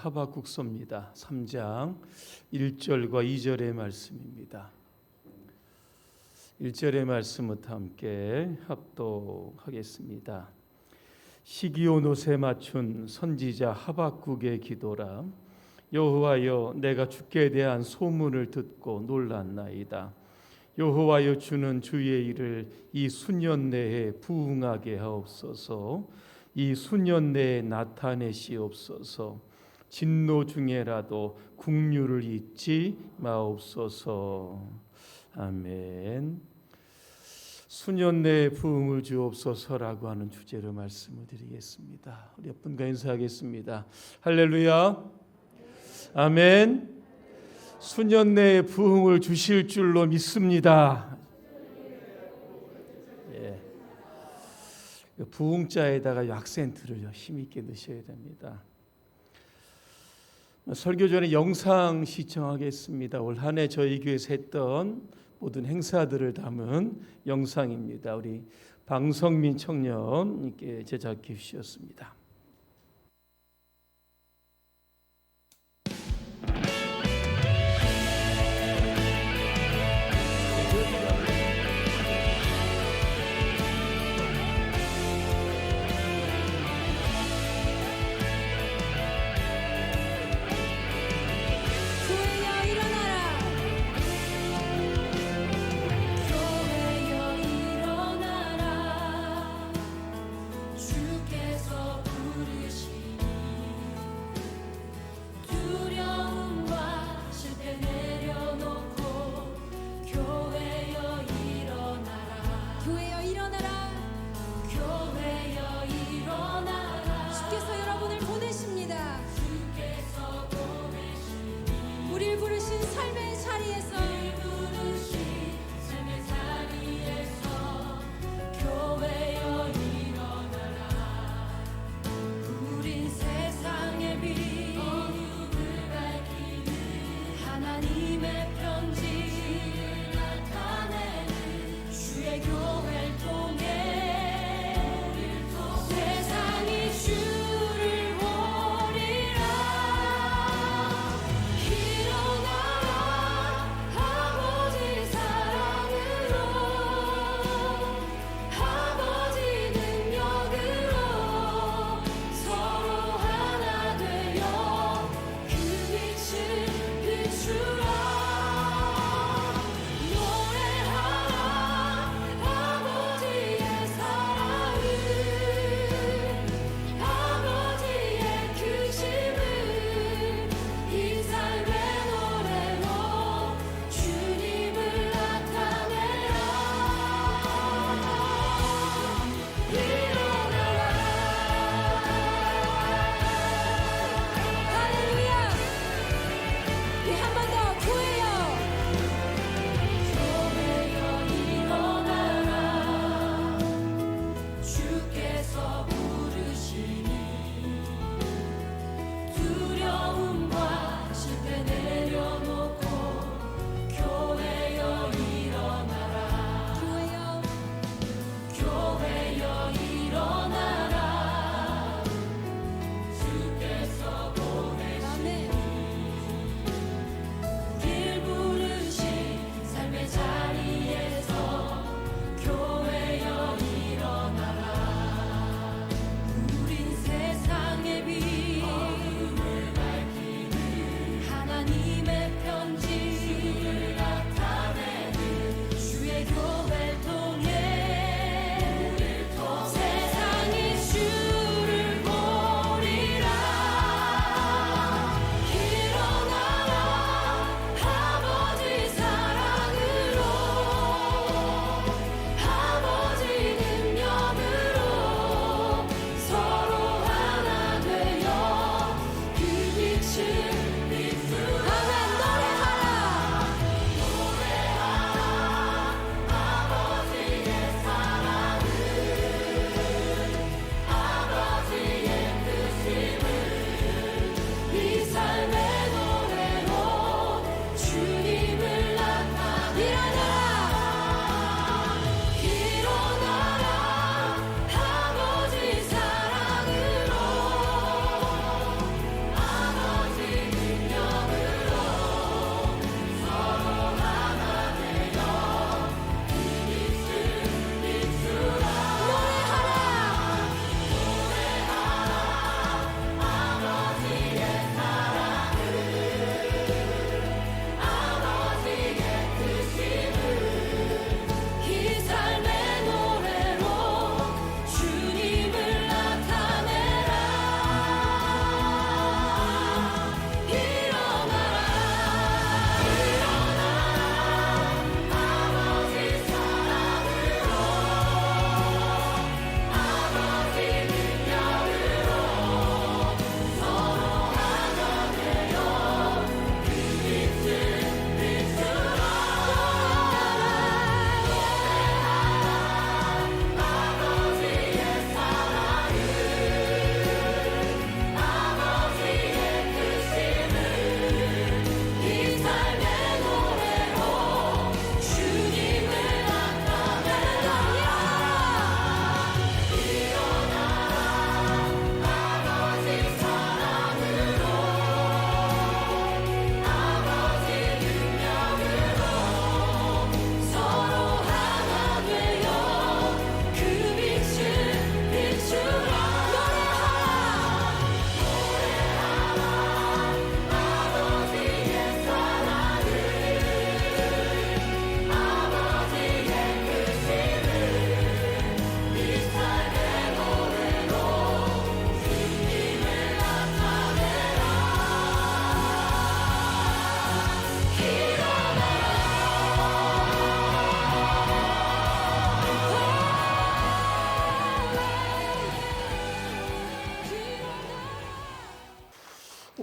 하박국서입니다. 3장 1절과 2절의 말씀입니다. 1절의 말씀부터 함께 합독하겠습니다. 시기온 옷에 맞춘 선지자 하박국의 기도라. 여호와여, 내가 주께 대한 소문을 듣고 놀랐나이다. 여호와여, 주는 주의 일을 이 수년 내에 부응하게 하옵소서. 이 수년 내에 나타내시옵소서. 진노 중에라도 국류를 잊지 마옵소서. 아멘. 수년 내에 부흥을 주옵소서라고 하는 주제로 말씀을 드리겠습니다. 우리 옆분과 인사하겠습니다. 할렐루야. 아멘. 수년 내에 부흥을 주실 줄로 믿습니다. 예. 부흥자에다가 악센트를 힘있게 넣으셔야 됩니다. 설교 전에 영상 시청하겠습니다. 올 한 해 저희 교회에서 했던 모든 행사들을 담은 영상입니다. 우리 방성민 청년님께 제작해 주셨습니다. 주께서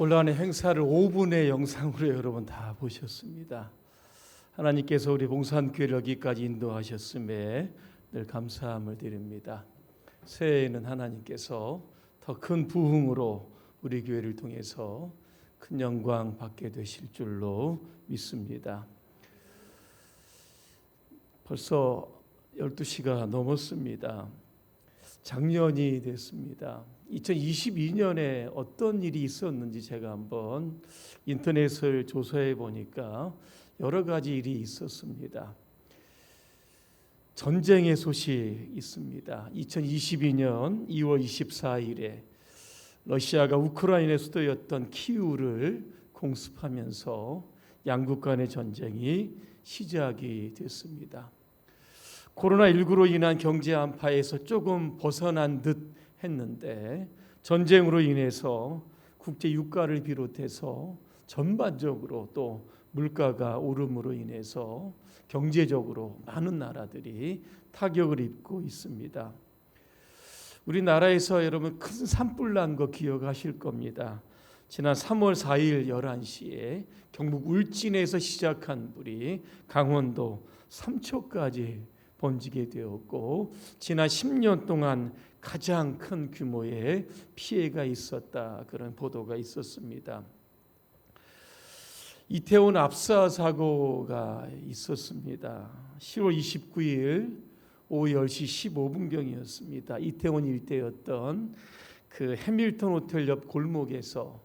올 한해 행사를 5분의 영상으로 여러분 다 보셨습니다. 하나님께서 우리 봉산교회를 여기까지 인도하셨음에 늘 감사함을 드립니다. 새해에는 하나님께서 더 큰 부흥으로 우리 교회를 통해서 큰 영광 받게 되실 줄로 믿습니다. 벌써 12시가 넘었습니다. 작년이 됐습니다. 2022년에 어떤 일이 있었는지 제가 한번 인터넷을 조사해 보니까 여러 가지 일이 있었습니다. 전쟁의 소식이 있습니다. 2022년 2월 24일에 러시아가 우크라이나 수도였던 키우를 공습하면서 양국 간의 전쟁이 시작이 됐습니다. 코로나19로 인한 경제 한파에서 조금 벗어난 듯 했는데 전쟁으로 인해서 국제 유가를 비롯해서 전반적으로 또 물가가 오름으로 인해서 경제적으로 많은 나라들이 타격을 입고 있습니다. 우리나라에서 여러분 큰 산불 난 거 기억하실 겁니다. 지난 3월 4일 11시에 경북 울진에서 시작한 불이 강원도 삼초까지 번지게 되었고 지난 10년 동안 가장 큰 규모의 피해가 있었다, 그런 보도가 있었습니다. 이태원 압사 사고가 있었습니다. 10월 29일 오후 10시 15분경이었습니다. 이태원 일대였던 그 해밀턴 호텔 옆 골목에서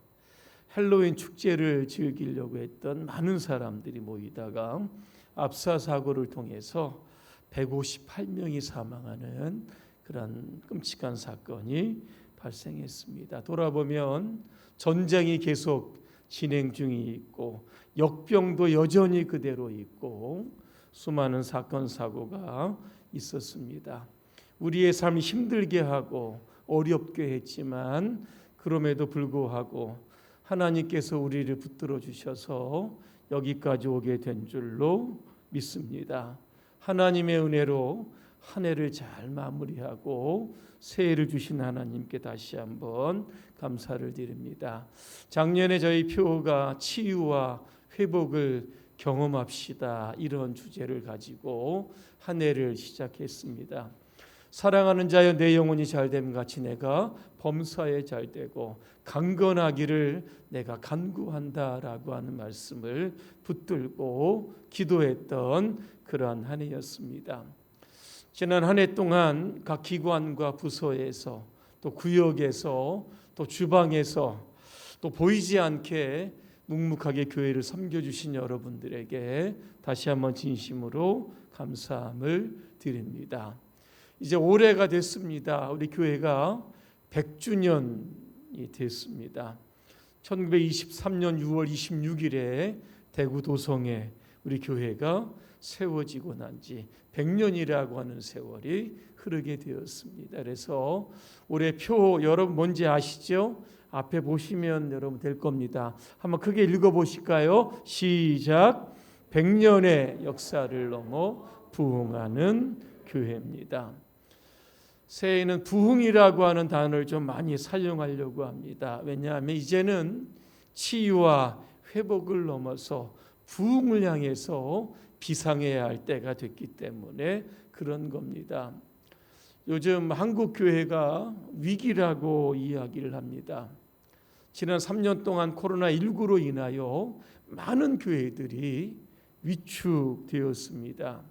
헬로윈 축제를 즐기려고 했던 많은 사람들이 모이다가 압사 사고를 통해서 158명이 사망하는 그런 끔찍한 사건이 발생했습니다. 돌아보면 전쟁이 계속 진행 중이 있고 역병도 여전히 그대로 있고 수많은 사건 사고가 있었습니다. 우리의 삶이 힘들게 하고 어렵게 했지만 그럼에도 불구하고 하나님께서 우리를 붙들어 주셔서 여기까지 오게 된 줄로 믿습니다. 하나님의 은혜로 한 해를 잘 마무리하고 새해를 주신 하나님께 다시 한번 감사를 드립니다. 작년에 저희 표가 치유와 회복을 경험합시다, 이런 주제를 가지고 한 해를 시작했습니다. 사랑하는 자여 내 영혼이 잘됨 같이 내가 범사에 잘되고 강건하기를 내가 간구한다라고 하는 말씀을 붙들고 기도했던 그러한 한 해였습니다. 지난 한 해 동안 각 기관과 부서에서 또 구역에서 또 주방에서 또 보이지 않게 묵묵하게 교회를 섬겨주신 여러분들에게 다시 한번 진심으로 감사함을 드립니다. 이제 올해가 됐습니다. 우리 교회가 100주년이 됐습니다. 1923년 6월 26일에 대구 도성에 우리 교회가 세워지고 난 지 100년이라고 하는 세월이 흐르게 되었습니다. 그래서 올해 표 여러분 뭔지 아시죠? 앞에 보시면 여러분 될 겁니다. 한번 크게 읽어보실까요? 시작. 100년의 역사를 넘어 부흥하는 교회입니다. 새해에는 부흥이라고 하는 단어를 좀 많이 사용하려고 합니다. 왜냐하면 이제는 치유와 회복을 넘어서 부흥을 향해서 비상해야 할 때가 됐기 때문에 그런 겁니다. 요즘 한국 교회가 위기라고 이야기를 합니다. 지난 3년 동안 코로나19로 인하여 많은 교회들이 위축되었습니다.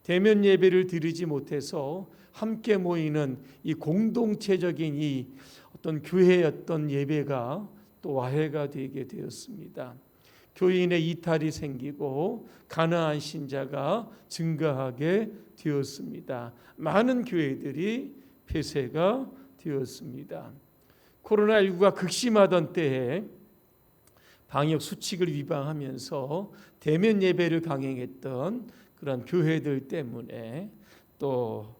대면 예배를 드리지 못해서 함께 모이는 이 공동체적인 이 어떤 교회의 어떤 예배가 또 와해가 되게 되었습니다. 교인의 이탈이 생기고 가나안 신자가 증가하게 되었습니다. 많은 교회들이 폐쇄가 되었습니다. 코로나19가 극심하던 때에 방역 수칙을 위반하면서 대면 예배를 강행했던 그런 교회들 때문에 또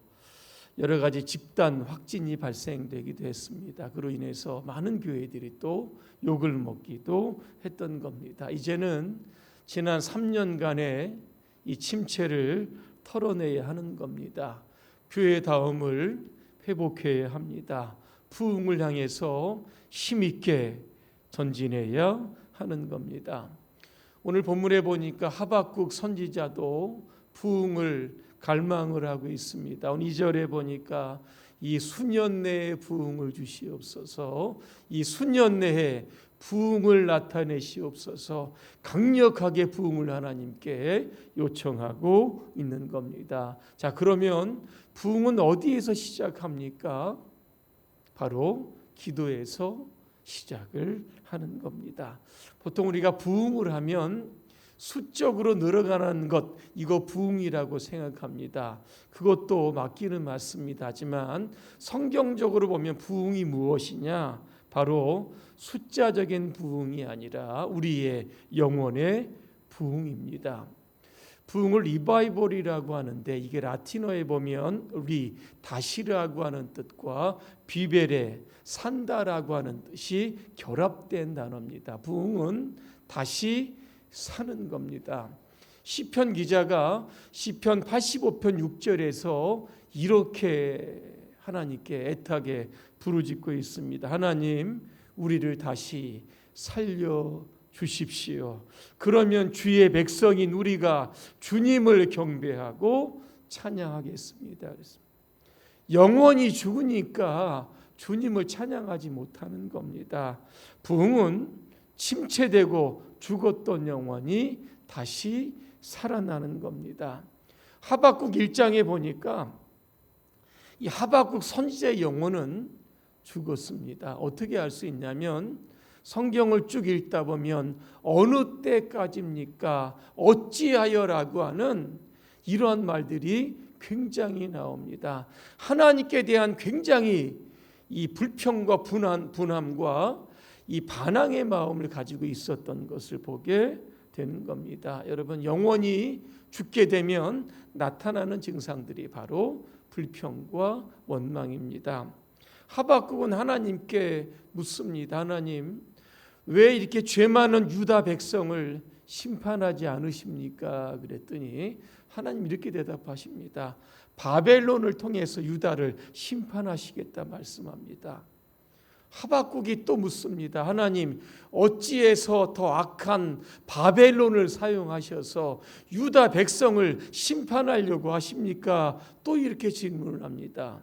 여러 가지 집단 확진이 발생되기도 했습니다. 그로 인해서 많은 교회들이 또 욕을 먹기도 했던 겁니다. 이제는 지난 3년간의 이 침체를 털어내야 하는 겁니다. 교회다움을 회복해야 합니다. 부흥을 향해서 힘있게 전진해야 하는 겁니다. 오늘 본문에 보니까 하박국 선지자도 부흥을 갈망을 하고 있습니다. 오늘 2절에 보니까 이 수년 내에 부흥을 주시옵소서, 이 수년 내에 부흥을 나타내시옵소서, 강력하게 부흥을 하나님께 요청하고 있는 겁니다. 자, 그러면 부흥은 어디에서 시작합니까? 바로 기도에서 시작을 하는 겁니다. 보통 우리가 부흥을 하면 수적으로 늘어가는 것, 이거 부흥이라고 생각합니다. 그것도 맞기는 맞습니다. 하지만 성경적으로 보면 부흥이 무엇이냐? 바로 숫자적인 부흥이 아니라 우리의 영혼의 부흥입니다. 부흥을 리바이벌이라고 하는데 이게 라틴어에 보면 우리 다시라고 하는 뜻과 비베레, 산다라고 하는 뜻이 결합된 단어입니다. 부흥은 다시 사는 겁니다. 시편 기자가 시편 85편 6절에서 이렇게 하나님께 애타게 부르짖고 있습니다. 하나님, 우리를 다시 살려 주십시오. 그러면 주의 백성인 우리가 주님을 경배하고 찬양하겠습니다. 영원히 죽으니까 주님을 찬양하지 못하는 겁니다. 부흥은 침체되고 죽었던 영혼이 다시 살아나는 겁니다. 하박국 1장에 보니까 이 하박국 선지자의 영혼은 죽었습니다. 어떻게 알 수 있냐면 성경을 쭉 읽다 보면 어느 때까지입니까? 어찌하여라고 하는 이러한 말들이 굉장히 나옵니다. 하나님께 대한 굉장히 이 불평과 분함과 이 반항의 마음을 가지고 있었던 것을 보게 되는 겁니다. 여러분, 영원히 죽게 되면 나타나는 증상들이 바로 불평과 원망입니다. 하박국은 하나님께 묻습니다. 하나님, 왜 이렇게 죄 많은 유다 백성을 심판하지 않으십니까? 그랬더니 하나님 이렇게 대답하십니다. 바벨론을 통해서 유다를 심판하시겠다 말씀합니다. 하박국이 또 묻습니다. 하나님, 어찌해서 더 악한 바벨론을 사용하셔서 유다 백성을 심판하려고 하십니까? 또 이렇게 질문을 합니다.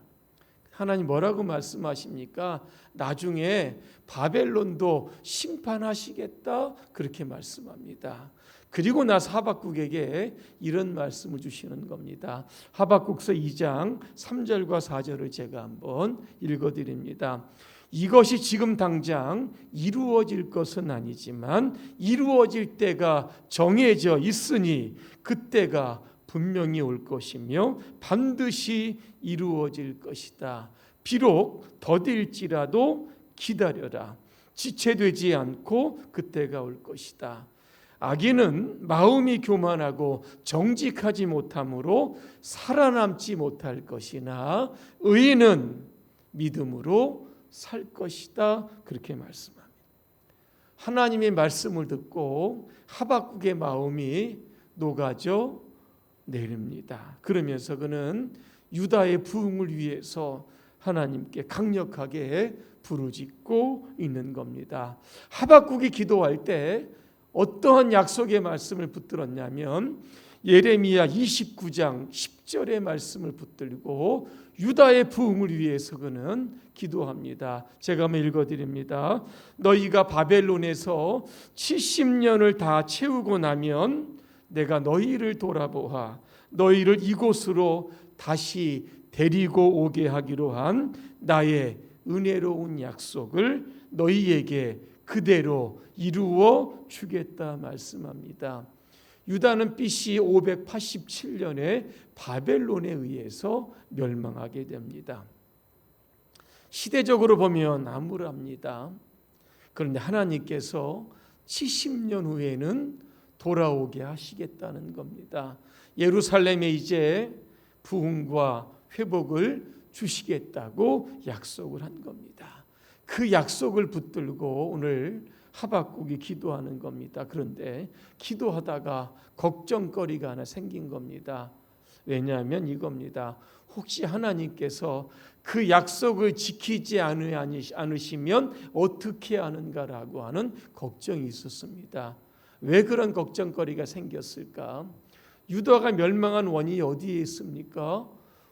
하나님 뭐라고 말씀하십니까? 나중에 바벨론도 심판하시겠다 그렇게 말씀합니다. 그리고 나서 하박국에게 이런 말씀을 주시는 겁니다. 하박국서 2장 3절과 4절을 제가 한번 읽어드립니다. 이것이 지금 당장 이루어질 것은 아니지만 이루어질 때가 정해져 있으니 그때가 분명히 올 것이며 반드시 이루어질 것이다. 비록 더딜지라도 기다려라. 지체되지 않고 그때가 올 것이다. 악인은 마음이 교만하고 정직하지 못함으로 살아남지 못할 것이나 의인은 믿음으로 살 것이다. 그렇게 말씀합니다. 하나님의 말씀을 듣고 하박국의 마음이 녹아져 내립니다. 그러면서 그는 유다의 부흥을 위해서 하나님께 강력하게 부르짖고 있는 겁니다. 하박국이 기도할 때 어떠한 약속의 말씀을 붙들었냐면 예레미야 29장 10절의 말씀을 붙들고 유다의 부흥을 위해서 그는 기도합니다. 제가 한번 읽어드립니다. 너희가 바벨론에서 70년을 다 채우고 나면 내가 너희를 돌아보아 너희를 이곳으로 다시 데리고 오게 하기로 한 나의 은혜로운 약속을 너희에게 그대로 이루어 주겠다 말씀합니다. 유다는 BC 587년에 바벨론에 의해서 멸망하게 됩니다. 시대적으로 보면 암울합니다. 그런데 하나님께서 70년 후에는 돌아오게 하시겠다는 겁니다. 예루살렘에 이제 부흥과 회복을 주시겠다고 약속을 한 겁니다. 그 약속을 붙들고 오늘 하박국이 기도하는 겁니다. 그런데 기도하다가 걱정거리가 하나 생긴 겁니다. 왜냐하면 이겁니다. 혹시 하나님께서 그 약속을 지키지 않으시면 어떻게 하는가라고 하는 걱정이 있었습니다. 왜 그런 걱정거리가 생겼을까? 유다가 멸망한 원인이 어디에 있습니까?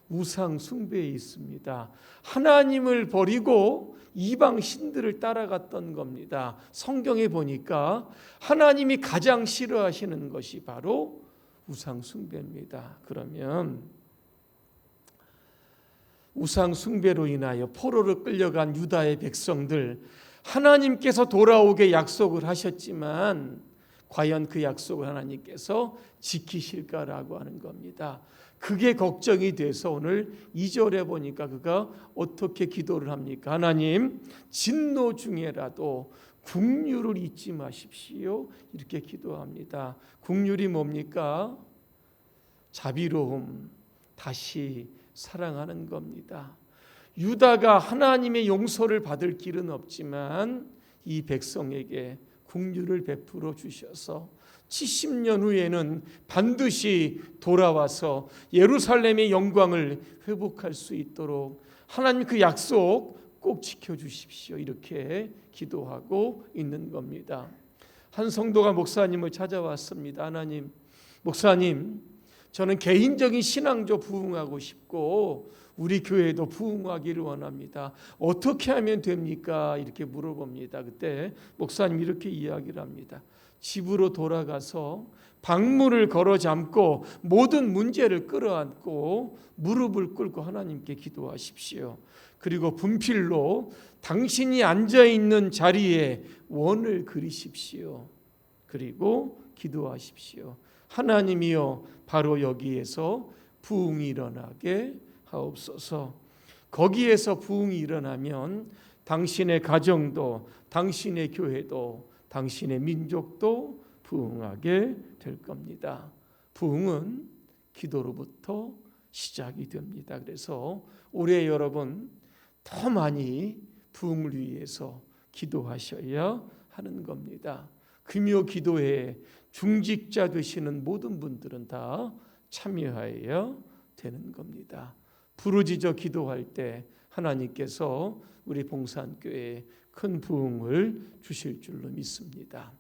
우상 숭배에 있습니다. 하나님을 버리고 이방 신들을 따라갔던 겁니다. 성경에 보니까 하나님이 가장 싫어하시는 것이 바로 우상 숭배입니다. 그러면 우상 숭배로 인하여 포로로 끌려간 유다의 백성들, 하나님께서 돌아오게 약속을 하셨지만 과연 그 약속을 하나님께서 지키실까라고 하는 겁니다. 그게 걱정이 돼서 오늘 2절에 보니까 그가 어떻게 기도를 합니까? 하나님, 진노 중에라도 긍휼을 잊지 마십시오. 이렇게 기도합니다. 긍휼이 뭡니까? 자비로움, 다시 사랑하는 겁니다. 유다가 하나님의 용서를 받을 길은 없지만 이 백성에게 긍휼을 베풀어 주셔서 70년 후에는 반드시 돌아와서 예루살렘의 영광을 회복할 수 있도록 하나님 그 약속 꼭 지켜주십시오. 이렇게 기도하고 있는 겁니다. 한 성도가 목사님을 찾아왔습니다. 하나님, 목사님, 저는 개인적인 신앙조 부흥하고 싶고 우리 교회도 부흥하기를 원합니다. 어떻게 하면 됩니까? 이렇게 물어봅니다. 그때 목사님 이렇게 이야기를 합니다. 집으로 돌아가서 방문을 걸어 잠고 모든 문제를 끌어안고 무릎을 꿇고 하나님께 기도하십시오. 그리고 분필로 당신이 앉아있는 자리에 원을 그리십시오. 그리고 기도하십시오. 하나님이여, 바로 여기에서 부흥이 일어나게 하옵소서. 거기에서 부흥이 일어나면 당신의 가정도, 당신의 교회도, 당신의 민족도 부흥하게 될 겁니다. 부흥은 기도로부터 시작이 됩니다. 그래서 올해 여러분 더 많이 부흥을 위해서 기도하셔야 하는 겁니다. 금요 기도회에 중직자 되시는 모든 분들은 다 참여하여야 되는 겁니다. 부르짖어 기도할 때 하나님께서 우리 봉산교회에 큰 부흥을 주실 줄로 믿습니다.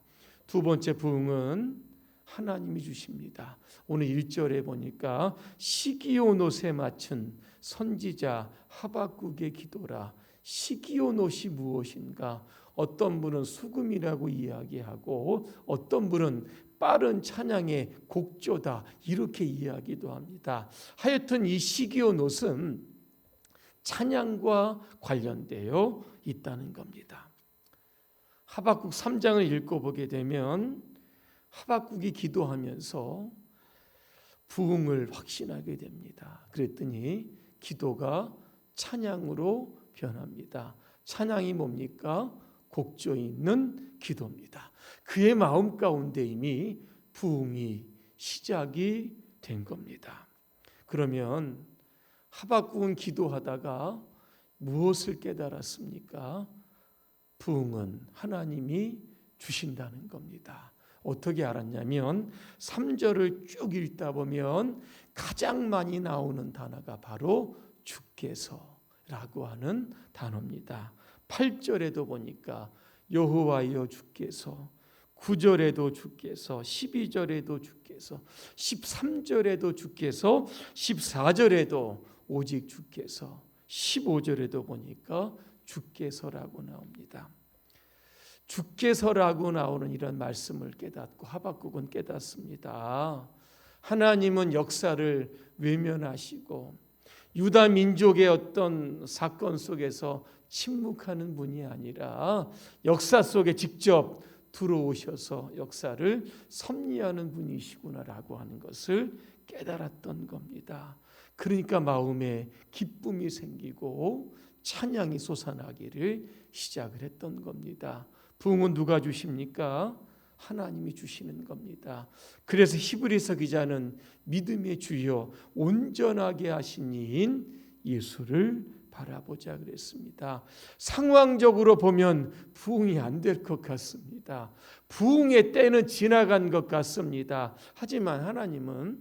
두 번째 부흥은 하나님이 주십니다. 오늘 1절에 보니까 시기온옷에 맞춘 선지자 하박국의 기도라. 시기온옷이 무엇인가? 어떤 분은 수금이라고 이야기하고 어떤 분은 빠른 찬양의 곡조다 이렇게 이야기도 합니다. 하여튼 이 시기온옷은 찬양과 관련되어 있다는 겁니다. 하박국 3장을 읽어보게 되면 하박국이 기도하면서 부흥을 확신하게 됩니다. 그랬더니 기도가 찬양으로 변합니다. 찬양이 뭡니까? 곡조 있는 기도입니다. 그의 마음 가운데 이미 부흥이 시작이 된 겁니다. 그러면 하박국은 기도하다가 무엇을 깨달았습니까? 부흥은 하나님이 주신다는 겁니다. 어떻게 알았냐면 3절을 쭉 읽다 보면 가장 많이 나오는 단어가 바로 주께서라고 하는 단어입니다. 8절에도 보니까 여호와여 주께서, 9절에도 주께서, 12절에도 주께서, 13절에도 주께서, 14절에도 오직 주께서, 15절에도 보니까 주께서라고 나옵니다. 주께서라고 나오는 이런 말씀을 깨닫고 하박국은 깨닫습니다. 하나님은 역사를 외면하시고 유다 민족의 어떤 사건 속에서 침묵하는 분이 아니라 역사 속에 직접 들어오셔서 역사를 섭리하는 분이시구나라고 하는 것을 깨달았던 겁니다. 그러니까 마음에 기쁨이 생기고 찬양이 솟아나기를 시작을 했던 겁니다. 부흥은 누가 주십니까? 하나님이 주시는 겁니다. 그래서 히브리서 기자는 믿음의 주여 온전하게 하신 이인 예수를 바라보자 그랬습니다. 상황적으로 보면 부흥이 안 될 것 같습니다. 부흥의 때는 지나간 것 같습니다. 하지만 하나님은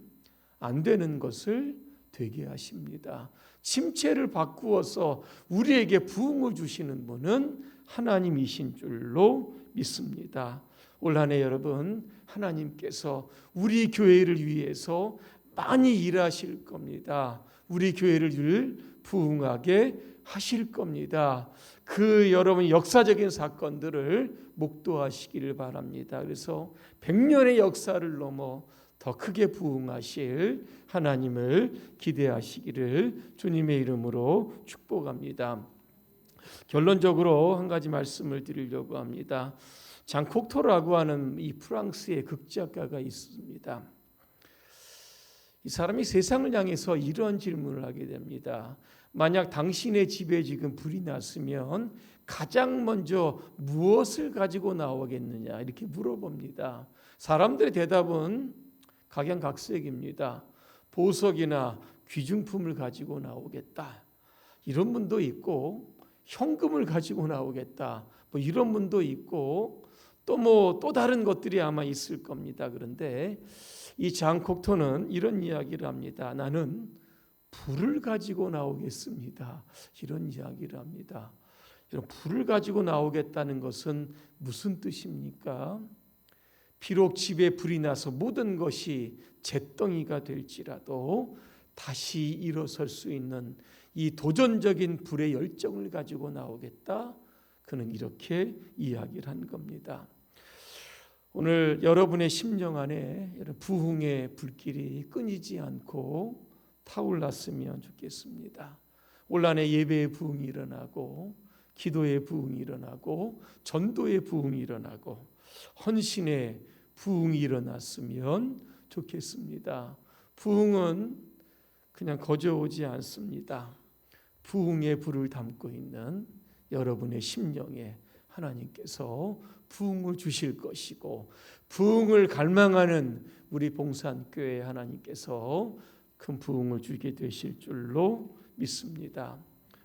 안 되는 것을 되게 하십니다. 침체를 바꾸어서 우리에게 부흥을 주시는 분은 하나님이신 줄로 믿습니다. 올 한 해 여러분, 하나님께서 우리 교회를 위해서 많이 일하실 겁니다. 우리 교회를 부흥하게 하실 겁니다. 그 여러분 역사적인 사건들을 목도하시기를 바랍니다. 그래서 100년의 역사를 넘어 더 크게 부흥하실 하나님을 기대하시기를 주님의 이름으로 축복합니다. 결론적으로 한 가지 말씀을 드리려고 합니다. 장 콕토라고 하는 이 프랑스의 극작가가 있습니다. 이 사람이 세상을 향해서 이런 질문을 하게 됩니다. 만약 당신의 집에 지금 불이 났으면 가장 먼저 무엇을 가지고 나오겠느냐 이렇게 물어봅니다. 사람들의 대답은 각양각색입니다. 보석이나 귀중품을 가지고 나오겠다. 이런 분도 있고 현금을 가지고 나오겠다. 뭐 이런 분도 있고 또 다른 것들이 아마 있을 겁니다. 그런데 이 장 콕토는 이런 이야기를 합니다. 나는 불을 가지고 나오겠습니다. 이런 이야기를 합니다. 이런 불을 가지고 나오겠다는 것은 무슨 뜻입니까? 비록 집에 불이 나서 모든 것이 잿덩이가 될지라도 다시 일어설 수 있는 이 도전적인 불의 열정을 가지고 나오겠다. 그는 이렇게 이야기를 한 겁니다. 오늘 여러분의 심령 안에 부흥의 불길이 끊이지 않고 타올랐으면 좋겠습니다. 올 한 해 예배의 부흥이 일어나고 기도의 부흥이 일어나고 전도의 부흥이 일어나고 헌신의 부흥이 일어났으면 좋겠습니다. 부흥은 그냥 거저오지 않습니다. 부흥의 불을 담고 있는 여러분의 심령에 하나님께서 부흥을 주실 것이고 부흥을 갈망하는 우리 봉산교회 하나님께서 큰 부흥을 주게 되실 줄로 믿습니다.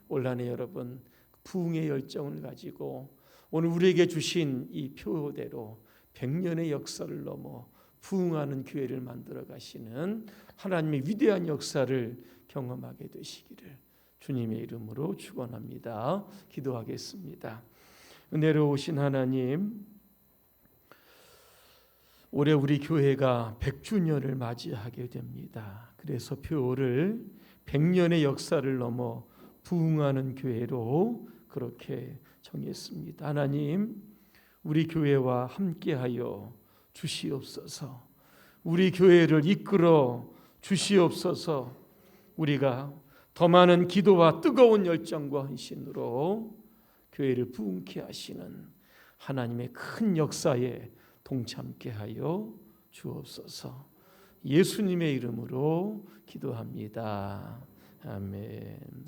올 한 해 여러분 부흥의 열정을 가지고 오늘 우리에게 주신 이 표대로 100년의 역사를 넘어 부흥하는 교회를 만들어 가시는 하나님의 위대한 역사를 경험하게 되시기를 주님의 이름으로 축원합니다. 기도하겠습니다. 은혜로 오신 하나님, 올해 우리 교회가 100주년을 맞이하게 됩니다. 그래서 표를 100년의 역사를 넘어 부흥하는 교회로 그렇게 정했습니다. 하나님, 우리 교회와 함께하여 주시옵소서. 우리 교회를 이끌어 주시옵소서. 우리가 더 많은 기도와 뜨거운 열정과 헌신으로 교회를 부흥케 하시는 하나님의 큰 역사에 동참케 하여 주옵소서. 예수님의 이름으로 기도합니다. 아멘.